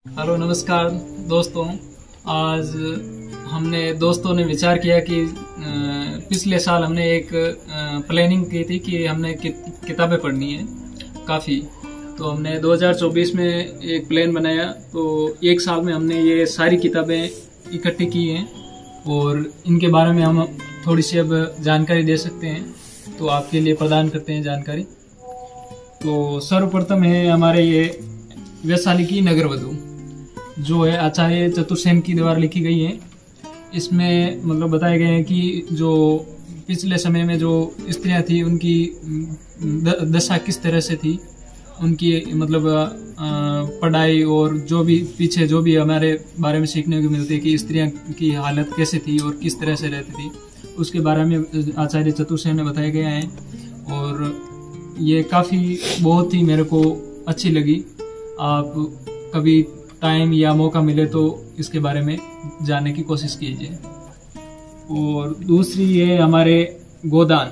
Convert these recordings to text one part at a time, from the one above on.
Hello नमस्कार दोस्तों। आज हमने दोस्तों ने विचार किया कि पिछले साल हमने एक प्लानिंग की थी कि हमने किताबें पढ़नी है काफ़ी। तो हमने 2024 में एक प्लान बनाया। तो एक साल में हमने ये सारी किताबें इकट्ठी की हैं और इनके बारे में हम थोड़ी सी अब जानकारी दे सकते हैं, तो आपके लिए प्रदान करते हैं जानकारी। तो सर्वप्रथम है हमारे ये वैशाली की नगरवधु, जो है आचार्य चतुर्सेन की द्वारा लिखी गई है। इसमें मतलब बताए गए हैं कि जो पिछले समय में जो स्त्रियां थी उनकी दशा किस तरह से थी, उनकी मतलब पढ़ाई और जो भी पीछे जो भी हमारे बारे में सीखने को मिलती है कि स्त्रियां की हालत कैसे थी और किस तरह से रहती थी, उसके बारे में आचार्य चतुर्सेन ने बताया गया है। और ये काफ़ी बहुत ही मेरे को अच्छी लगी। आप कभी टाइम या मौका मिले तो इसके बारे में जानने की कोशिश कीजिए। और दूसरी ये हमारे गोदान,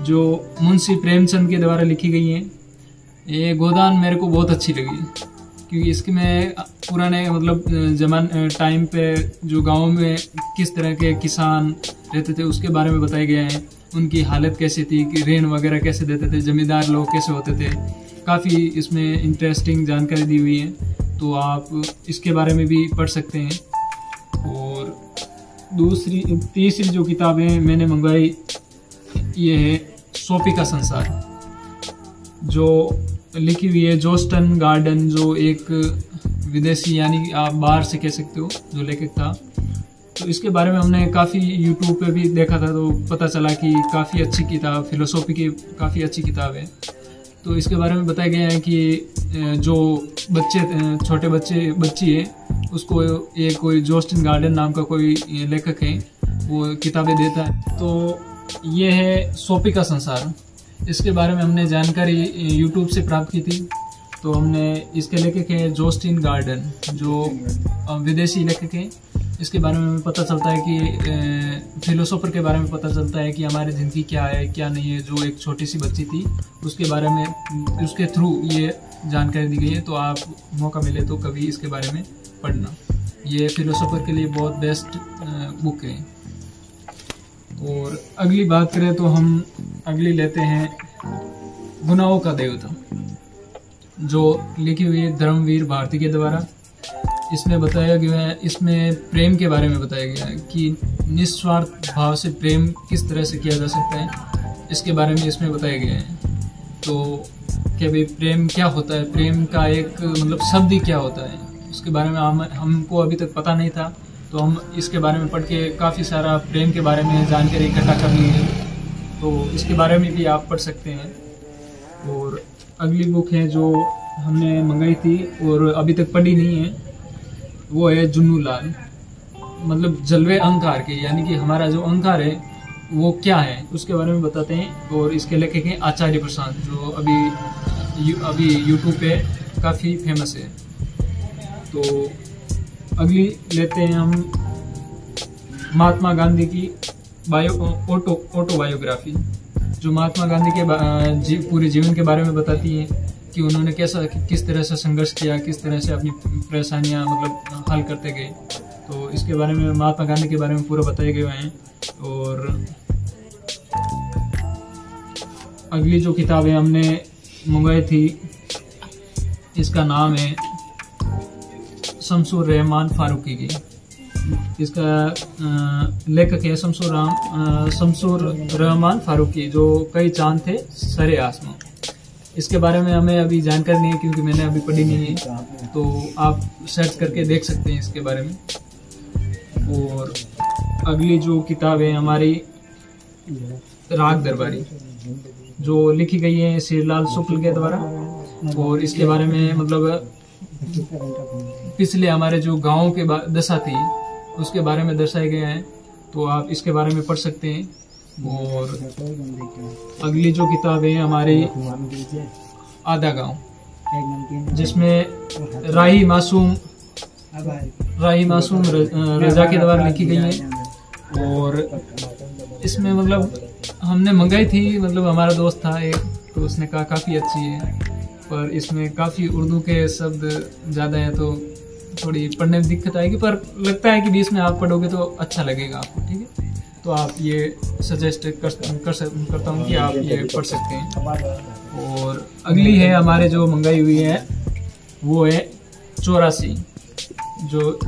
जो मुंशी प्रेमचंद के द्वारा लिखी गई है। ये गोदान मेरे को बहुत अच्छी लगी क्योंकि इसके में पुराने मतलब टाइम पे जो गाँव में किस तरह के किसान रहते थे उसके बारे में बताया गया है। उनकी हालत कैसी थी, कि ऋण वगैरह कैसे देते थे, जमींदार लोग कैसे होते थे। काफ़ी इसमें इंटरेस्टिंग जानकारी दी हुई है, तो आप इसके बारे में भी पढ़ सकते हैं। और तीसरी जो किताबें मैंने मंगवाई ये है सोफी का संसार, जो लिखी हुई है जोस्टन गार्डन, जो एक विदेशी यानी कि आप बाहर से कह सकते हो जो लेखक था। तो इसके बारे में हमने काफ़ी यूट्यूब पे भी देखा था, तो पता चला कि काफ़ी अच्छी किताब, फिलोसॉफी की काफ़ी अच्छी किताब है। तो इसके बारे में बताया गया है कि जो छोटे बच्ची है उसको ये कोई जोस्टन गार्डन नाम का कोई लेखक है, वो किताबें देता है। तो ये है सोफी का संसार। इसके बारे में हमने जानकारी यूट्यूब से प्राप्त की थी। तो हमने इसके लेखक है जोस्टिन गार्डन, जो विदेशी लेखक है। इसके बारे में हमें पता चलता है कि फिलोसोफर के बारे में पता चलता है कि हमारी ज़िंदगी क्या है क्या नहीं है। जो एक छोटी सी बच्ची थी उसके बारे में उसके थ्रू ये जानकारी दी गई है। तो आप मौका मिले तो कभी इसके बारे में पढ़ना। ये फिलोसोफर के लिए बहुत बेस्ट बुक है। और अगली बात करें तो हम अगली लेते हैं गुनाहों का देवता, जो लिखी हुई है धर्मवीर भारती के द्वारा। इसमें बताया गया है, इसमें प्रेम के बारे में बताया गया है कि निस्वार्थ भाव से प्रेम किस तरह से किया जा सकता है, इसके बारे में इसमें बताया गया है। तो क्या भाई प्रेम क्या होता है, प्रेम का एक मतलब शब्द ही क्या होता है, उसके बारे में हमको अभी तक पता नहीं था। तो हम इसके बारे में पढ़ के काफ़ी सारा प्रेम के बारे में जानकारी इकट्ठा कर ली है, तो इसके बारे में भी आप पढ़ सकते हैं। और अगली बुक है जो हमने मंगाई थी और अभी तक पढ़ी नहीं है, वो है जुन्नू लाल, मतलब जलवे अहंकार के, यानी कि हमारा जो अहंकार है वो क्या है उसके बारे में बताते हैं। और इसके लेखक हैं आचार्य प्रशांत, जो अभी यूट्यूब पे काफ़ी फेमस है। तो अगली लेते हैं हम महात्मा गांधी की ऑटोबायोग्राफी, जो महात्मा गांधी के पूरे जीवन के बारे में बताती है कि उन्होंने किस तरह से संघर्ष किया, किस तरह से अपनी परेशानियां मतलब हल करते गए। तो इसके बारे में महात्मा गांधी के बारे में पूरा बताए गए हैं। और अगली जो किताबें हमने मंगवाई थी इसका नाम है शमसुर रहमान फारूकी की। इसका लेखक है शमसुर रहमान फारूकी, जो कई चांद थे सरे आसमां। इसके बारे में हमें अभी जानकारी नहीं है क्योंकि मैंने अभी पढ़ी नहीं है, तो आप सर्च करके देख सकते हैं इसके बारे में। और अगली जो किताब है हमारी राग दरबारी, जो लिखी गई है श्रीलाल शुक्ल के द्वारा। और इसके बारे में मतलब पिछले हमारे जो गाँव के दशा थी उसके बारे में दर्शाया गया है, तो आप इसके बारे में पढ़ सकते हैं। और अगली जो किताब है हमारी आधा गांव, जिसमें राही मासूम रजा के द्वारा लिखी गई है। और इसमें मतलब हमने मंगाई थी, मतलब हमारा दोस्त था एक, तो उसने कहा काफ़ी अच्छी है। पर इसमें काफ़ी उर्दू के शब्द ज़्यादा है तो थोड़ी पढ़ने में दिक्कत आएगी, पर लगता है कि बीच में आप पढ़ोगे तो अच्छा लगेगा आपको। ठीक है, तो आप ये सजेस्ट करता हूँ कि आप ये पढ़ सकते हैं। और अगली है हमारे जो मंगाई हुई है वो है 84, जो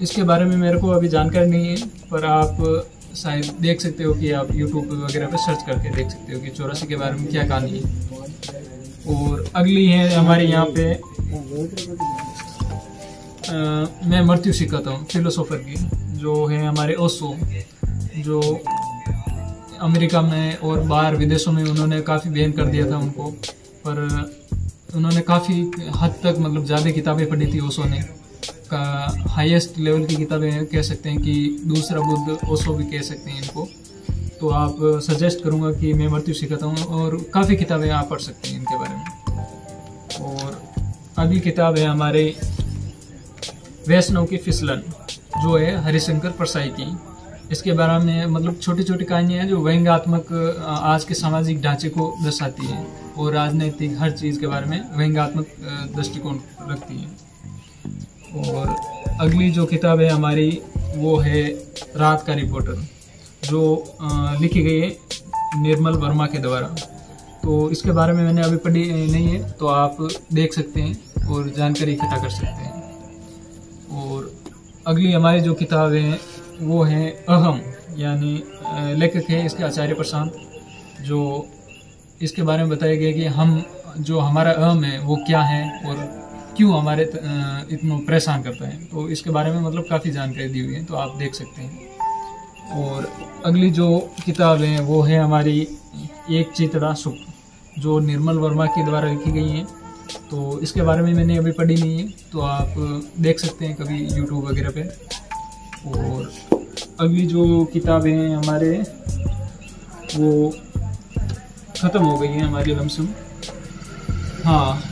इसके बारे में मेरे को अभी जानकारी नहीं है, पर आप शायद देख सकते हो कि आप YouTube वगैरह पे सर्च करके देख सकते हो कि 84 के बारे में क्या कहानी है। और अगली है हमारे यहाँ पे मैं मृत्यु सिखाता हूँ फिलोसोफर की, जो है हमारे ओशो, जो अमेरिका में और बाहर विदेशों में उन्होंने काफ़ी बैन कर दिया था उनको, पर उन्होंने काफ़ी हद तक मतलब ज़्यादा किताबें पढ़ी थी ओशो ने, का हाईएस्ट लेवल की किताबें कह सकते हैं कि दूसरा बुद्ध ओशो भी कह सकते हैं इनको। तो आप सजेस्ट करूँगा कि मैं मृत्यु सिखाता हूँ, और काफ़ी किताबें आप पढ़ सकते हैं इनके बारे में। और अगली किताब है हमारे वैष्णव की फिसलन, जो है हरिशंकर परसाई की। इसके बारे में मतलब छोटी छोटी कहानियाँ हैं जो व्यंग्यात्मक आज के सामाजिक ढांचे को दर्शाती है और राजनीतिक हर चीज़ के बारे में व्यंग्यात्मक दृष्टिकोण रखती है। और अगली जो किताब है हमारी वो है रात का रिपोर्टर, जो लिखी गई है निर्मल वर्मा के द्वारा। तो इसके बारे में मैंने अभी पढ़ी नहीं है, तो आप देख सकते हैं और जानकारी इकट्ठा कर सकते हैं। और अगली हमारी जो किताब है वो है अहम, यानी लेखक है इसके आचार्य प्रशांत, जो इसके बारे में बताया गया कि हम जो हमारा अहम है वो क्या है और क्यों हमारे इतना परेशान करता है। तो इसके बारे में मतलब काफ़ी जानकारी दी हुई है, तो आप देख सकते हैं। और अगली जो किताब है वो है हमारी एक चितड़ा सुख, जो निर्मल वर्मा के द्वारा लिखी गई है। तो इसके बारे में मैंने अभी पढ़ी नहीं है, तो आप देख सकते हैं कभी YouTube वगैरह पे। और अगली जो किताबें हैं हमारे वो ख़त्म हो गई है हमारी लमसम। हाँ,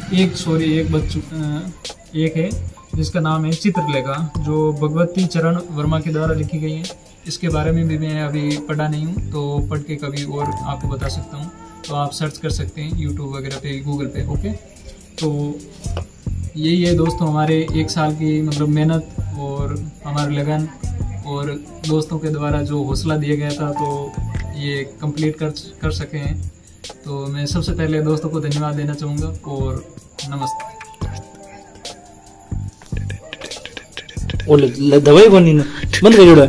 एक है जिसका नाम है चित्रलेखा, जो भगवती चरण वर्मा के द्वारा लिखी गई है। इसके बारे में भी मैं अभी पढ़ा नहीं हूँ, तो पढ़ के कभी और आपको बता सकता हूँ। तो आप सर्च कर सकते हैं YouTube वगैरह पे, गूगल पे। ओके, तो यही है दोस्तों हमारे एक साल की मतलब मेहनत और हमारी लगन और दोस्तों के द्वारा जो हौसला दिया गया था, तो ये कंप्लीट कर सके हैं। तो मैं सबसे पहले दोस्तों को धन्यवाद देना चाहूँगा और नमस्ते। दवाई बनी ना बंद कर जोड़ा